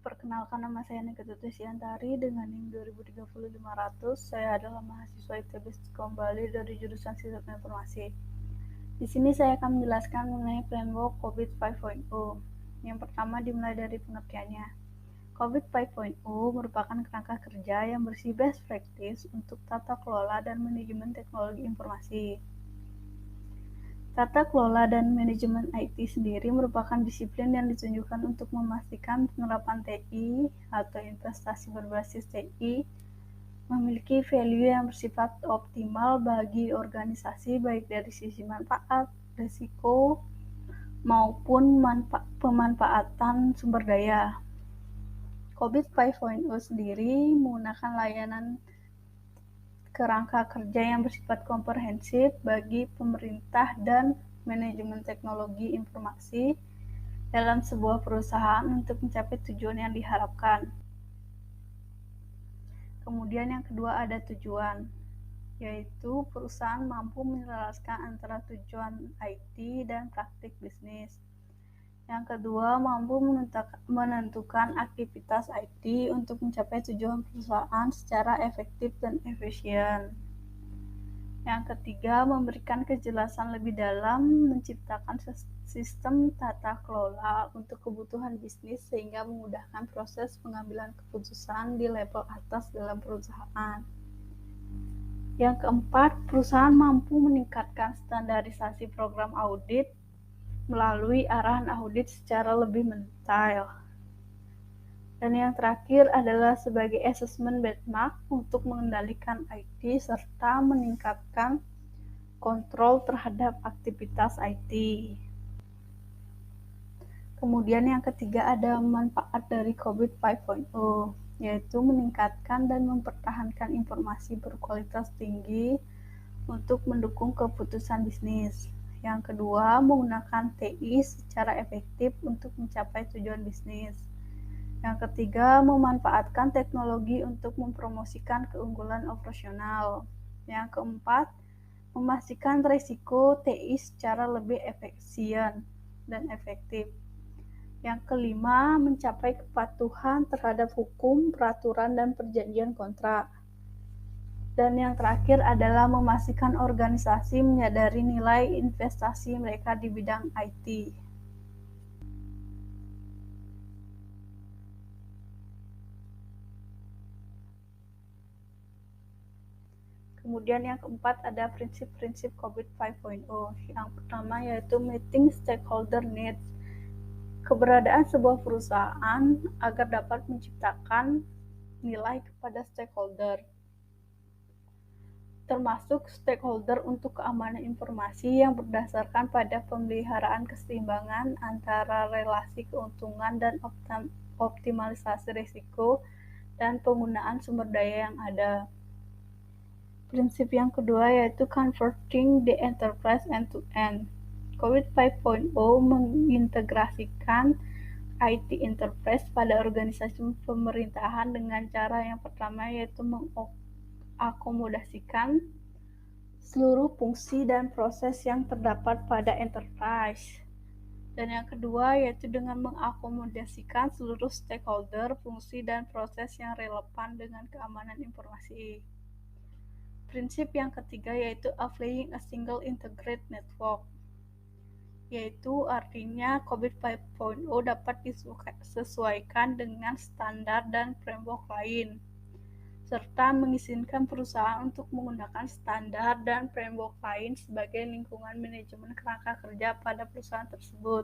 Perkenalkan, nama saya Nikita Tusiantari dengan NIM 2030-500. Saya adalah mahasiswa ITB kembali dari jurusan Sistem Informasi. Di sini saya akan menjelaskan mengenai framework COVID 5.0. Yang pertama dimulai dari pengertiannya. COVID 5.0 merupakan kerangka kerja yang bersih best practice untuk tata kelola dan manajemen teknologi informasi. Tata kelola dan manajemen IT sendiri merupakan disiplin yang ditunjukkan untuk memastikan penerapan TI atau investasi berbasis TI memiliki value yang bersifat optimal bagi organisasi baik dari sisi manfaat, risiko, maupun pemanfaatan sumber daya. COVID 5.0 sendiri menggunakan layanan kerangka kerja yang bersifat komprehensif bagi pemerintah dan manajemen teknologi informasi dalam sebuah perusahaan untuk mencapai tujuan yang diharapkan. Kemudian yang kedua ada tujuan, yaitu perusahaan mampu menyelaraskan antara tujuan IT dan praktik bisnis. Yang kedua, mampu menentukan aktivitas IT untuk mencapai tujuan perusahaan secara efektif dan efisien. Yang ketiga, memberikan kejelasan lebih dalam menciptakan sistem tata kelola untuk kebutuhan bisnis sehingga memudahkan proses pengambilan keputusan di level atas dalam perusahaan. Yang keempat, perusahaan mampu meningkatkan standarisasi program audit melalui arahan audit secara lebih mendetail. Dan yang terakhir adalah sebagai assessment benchmark untuk mengendalikan IT serta meningkatkan kontrol terhadap aktivitas IT. Kemudian yang ketiga ada manfaat dari COVID 5.0, yaitu meningkatkan dan mempertahankan informasi berkualitas tinggi untuk mendukung keputusan bisnis. Yang kedua, menggunakan TI secara efektif untuk mencapai tujuan bisnis. Yang ketiga, memanfaatkan teknologi untuk mempromosikan keunggulan operasional. Yang keempat, memastikan risiko TI secara lebih efisien dan efektif. Yang kelima, mencapai kepatuhan terhadap hukum, peraturan, dan perjanjian kontrak. Dan yang terakhir adalah memastikan organisasi menyadari nilai investasi mereka di bidang IT. Kemudian yang keempat ada prinsip-prinsip COVID 5.0. Yang pertama yaitu meeting stakeholder needs. Keberadaan sebuah perusahaan agar dapat menciptakan nilai kepada stakeholder, termasuk stakeholder untuk keamanan informasi yang berdasarkan pada pemeliharaan keseimbangan antara relasi keuntungan dan optimalisasi risiko dan penggunaan sumber daya yang ada. Prinsip yang kedua yaitu converting the enterprise end-to-end. COVID 5.0 mengintegrasikan IT enterprise pada organisasi pemerintahan dengan cara yang pertama yaitu mengakomodasikan seluruh fungsi dan proses yang terdapat pada enterprise. Dan yang kedua yaitu dengan mengakomodasikan seluruh stakeholder, fungsi dan proses yang relevan dengan keamanan informasi. Prinsip yang ketiga yaitu applying a single integrated network, yaitu artinya COVID 5.0 dapat disesuaikan dengan standar dan framework lain, serta mengizinkan perusahaan untuk menggunakan standar dan framework lain sebagai lingkungan manajemen kerangka kerja pada perusahaan tersebut.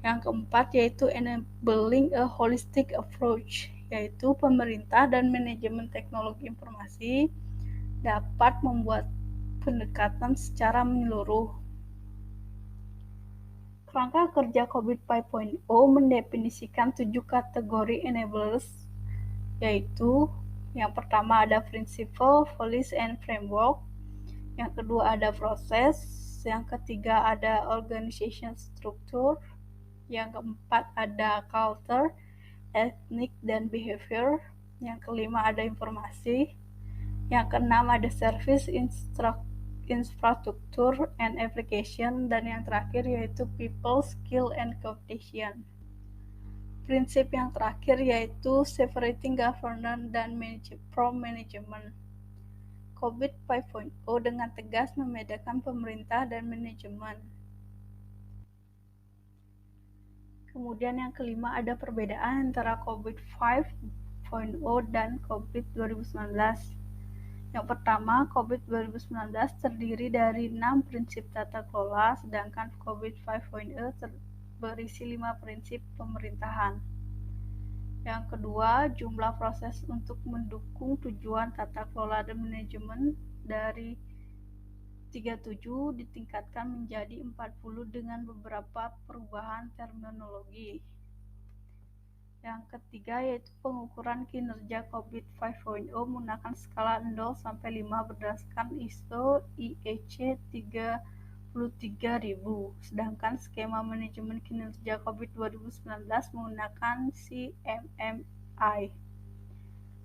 Yang keempat yaitu enabling a holistic approach, yaitu pemerintah dan manajemen teknologi informasi dapat membuat pendekatan secara menyeluruh. Kerangka kerja COVID 5.0 mendefinisikan 7 kategori enablers, yaitu yang pertama ada principle, policy, and framework. Yang kedua ada proses. Yang ketiga ada organization structure. Yang keempat ada culture, ethnic, dan behavior. Yang kelima ada informasi. Yang keenam ada service, infrastructure, and application. Dan yang terakhir yaitu people, skill, and competition. Prinsip yang terakhir yaitu separating governance dan from management. COVID 5.0 dengan tegas membedakan pemerintah dan manajemen. Kemudian yang kelima ada perbedaan antara COVID 5.0 dan COVID 2019. Yang pertama, COVID 2019 terdiri dari 6 prinsip tata kelola, sedangkan COVID 5.0 berisi 5 prinsip pemerintahan. Yang kedua, jumlah proses untuk mendukung tujuan tata kelola dan manajemen dari 37 ditingkatkan menjadi 40 dengan beberapa perubahan terminologi. Yang ketiga yaitu pengukuran kinerja COVID 5.0 menggunakan skala 0 sampai 5 berdasarkan ISO IEC 33000. Sedangkan skema manajemen kinerja COVID 2019 menggunakan CMMI.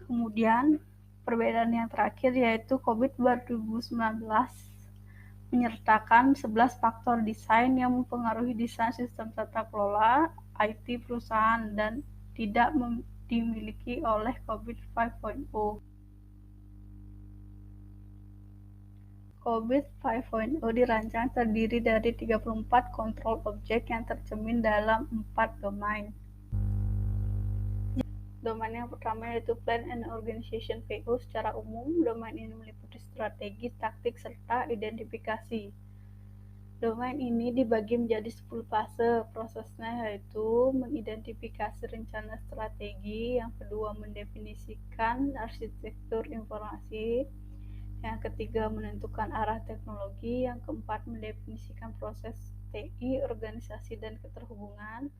Kemudian perbedaan yang terakhir yaitu COVID 2019 menyertakan 11 faktor desain yang mempengaruhi desain sistem tata kelola IT perusahaan dan tidak dimiliki oleh COVID 5.0. COVID 5.0 dirancang terdiri dari 34 kontrol objek yang tercermin dalam 4 domain. Domain yang pertama yaitu Plan and Organization PO. Secara umum, domain ini meliputi strategi, taktik, serta identifikasi. Domain ini dibagi menjadi 10 fase. Prosesnya yaitu mengidentifikasi rencana strategi, yang kedua mendefinisikan arsitektur informasi, yang ketiga menentukan arah teknologi, yang keempat mendefinisikan proses TI, organisasi dan keterhubungan,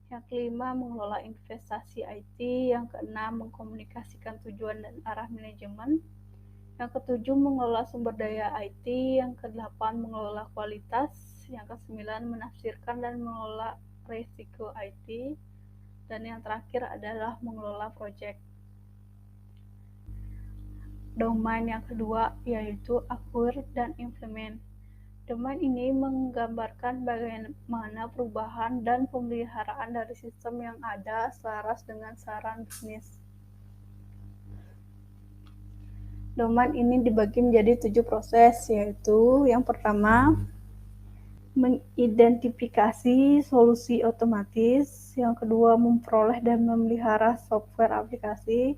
yang kelima mengelola investasi IT, yang keenam mengkomunikasikan tujuan dan arah manajemen, yang ketujuh mengelola sumber daya IT, yang kedelapan mengelola kualitas, yang kesembilan menafsirkan dan mengelola risiko IT, dan yang terakhir adalah mengelola proyek. Domain yang kedua yaitu acquire dan implement. Domain ini menggambarkan bagaimana perubahan dan pemeliharaan dari sistem yang ada selaras dengan saran bisnis. Domain ini dibagi menjadi 7 proses, yaitu yang pertama mengidentifikasi solusi otomatis, yang kedua memperoleh dan memelihara software aplikasi,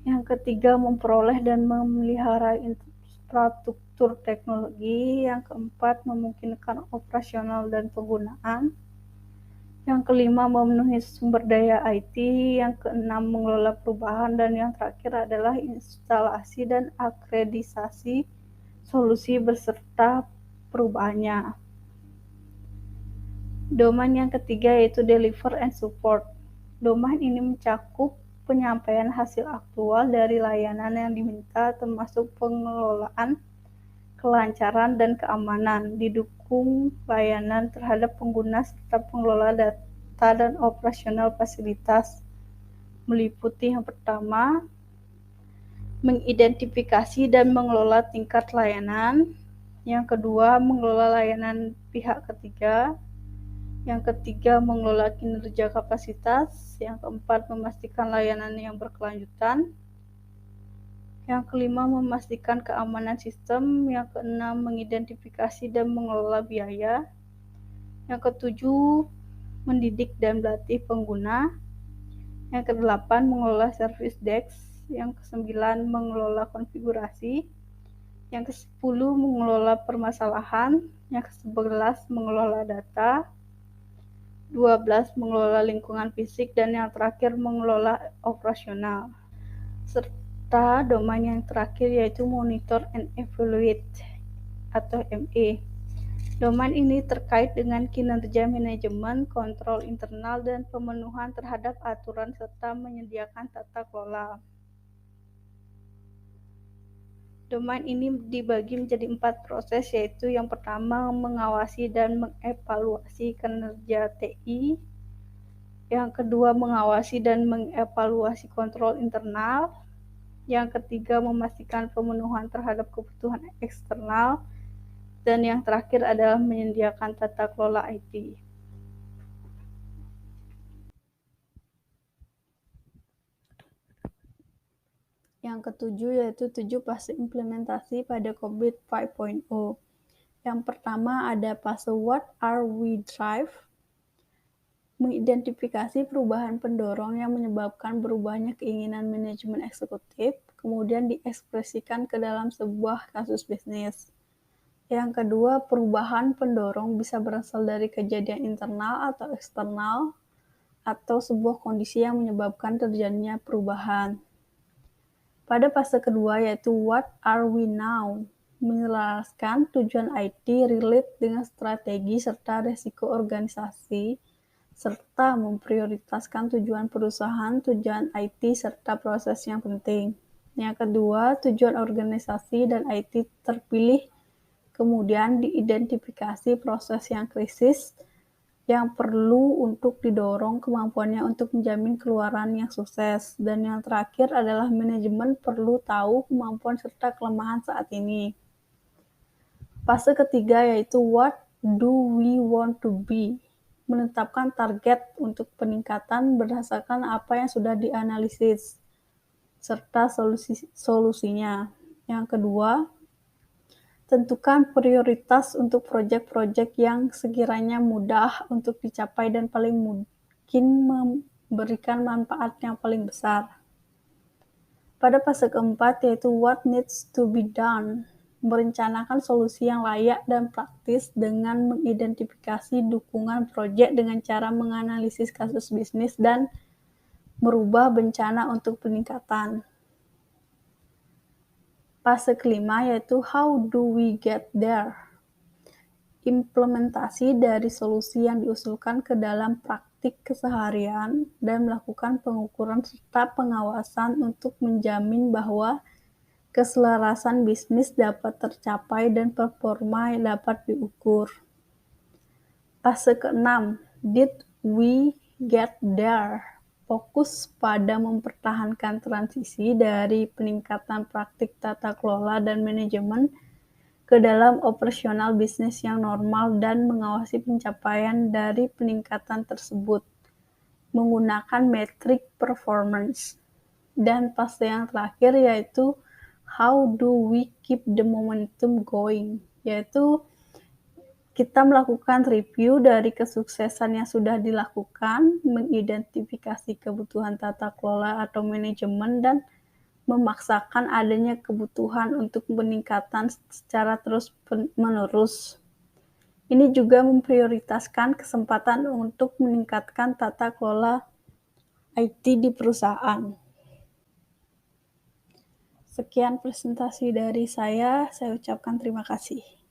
yang ketiga memperoleh dan memelihara infrastruktur teknologi, yang keempat memungkinkan operasional dan penggunaan, yang kelima memenuhi sumber daya IT, yang keenam mengelola perubahan, dan yang terakhir adalah instalasi dan akreditasi solusi beserta perubahannya. Domain yang ketiga yaitu deliver and support. Domain ini mencakup penyampaian hasil aktual dari layanan yang diminta, termasuk pengelolaan, kelancaran, dan keamanan, didukung layanan terhadap pengguna serta pengelola data dan operasional fasilitas. Meliputi yang pertama, mengidentifikasi dan mengelola tingkat layanan, yang kedua mengelola layanan pihak ketiga, yang ketiga mengelola kinerja kapasitas, yang keempat memastikan layanan yang berkelanjutan, yang kelima memastikan keamanan sistem, yang keenam mengidentifikasi dan mengelola biaya, yang ketujuh mendidik dan melatih pengguna, yang kedelapan mengelola service desk, yang kesembilan mengelola konfigurasi, yang kesepuluh mengelola permasalahan, yang kesebelas mengelola data, 12 mengelola lingkungan fisik, dan yang terakhir mengelola operasional. Serta domain yang terakhir yaitu monitor and evaluate atau ME. Domain ini terkait dengan kinerja manajemen, kontrol internal, dan pemenuhan terhadap aturan serta menyediakan tata kelola. Domain ini dibagi menjadi 4 proses, yaitu yang pertama mengawasi dan mengevaluasi kinerja TI, yang kedua mengawasi dan mengevaluasi kontrol internal, yang ketiga memastikan pemenuhan terhadap kebutuhan eksternal, dan yang terakhir adalah menyediakan tata kelola IT. Yang ketujuh yaitu 7 fase implementasi pada COVID 5.0. Yang pertama ada fase What Are We Drive? Mengidentifikasi perubahan pendorong yang menyebabkan berubahnya keinginan manajemen eksekutif, kemudian diekspresikan ke dalam sebuah kasus bisnis. Yang kedua, perubahan pendorong bisa berasal dari kejadian internal atau eksternal, atau sebuah kondisi yang menyebabkan terjadinya perubahan. Pada fase kedua yaitu What Are We Now? Menyelaraskan tujuan IT relate dengan strategi serta resiko organisasi, serta memprioritaskan tujuan perusahaan, tujuan IT, serta proses yang penting. Yang kedua, tujuan organisasi dan IT terpilih, kemudian diidentifikasi proses yang krisis, yang perlu untuk didorong kemampuannya untuk menjamin keluaran yang sukses. Dan yang terakhir adalah manajemen perlu tahu kemampuan serta kelemahan saat ini. Fase ketiga yaitu What Do We Want to Be? Menetapkan target untuk peningkatan berdasarkan apa yang sudah dianalisis, serta solusinya. Yang kedua, tentukan prioritas untuk proyek-proyek yang sekiranya mudah untuk dicapai dan paling mungkin memberikan manfaat yang paling besar. Pada fase keempat yaitu What Needs to be Done? Merencanakan solusi yang layak dan praktis dengan mengidentifikasi dukungan proyek dengan cara menganalisis kasus bisnis dan merubah bencana untuk peningkatan. Fase kelima yaitu How do we get there? Implementasi dari solusi yang diusulkan ke dalam praktik keseharian dan melakukan pengukuran serta pengawasan untuk menjamin bahwa keselarasan bisnis dapat tercapai dan performa dapat diukur. Fase keenam, Did we get there? Fokus pada mempertahankan transisi dari peningkatan praktik tata kelola dan manajemen ke dalam operasional bisnis yang normal dan mengawasi pencapaian dari peningkatan tersebut menggunakan metrik performance. Dan fase yang terakhir yaitu How do we keep the momentum going? Yaitu kita melakukan review dari kesuksesan yang sudah dilakukan, mengidentifikasi kebutuhan tata kelola atau manajemen, dan memaksakan adanya kebutuhan untuk peningkatan secara terus-menerus. Ini juga memprioritaskan kesempatan untuk meningkatkan tata kelola IT di perusahaan. Sekian presentasi dari saya ucapkan terima kasih.